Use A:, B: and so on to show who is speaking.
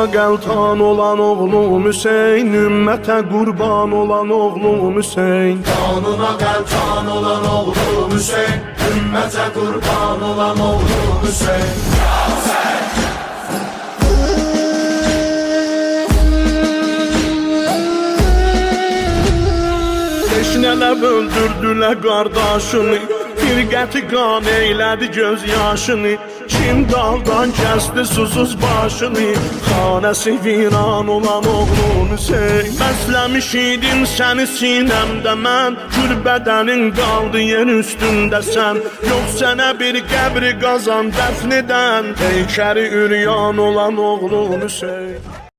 A: Canına qəltan olan oğlum Hüseyn, ümmətə qurban olan oğlum Hüseyn.
B: Canına qəltan olan oğlum Hüseyn, ümmətə qurban olan oğlum Hüseyn.
A: Teşnələ öldürdülər qardaşını, firqəti qan eylədi göz yaşını. Kim daldan kəsdi susuz başını, xanəsi viran olan oğlum Hüseyn. Bəsləmiş idim səni sinəmdə mən, kürbədənin qaldı yer üstündə sən. Yox sənə bir qəbri qazan dəfn edən, heykəri üryan olan oğlum Hüseyn.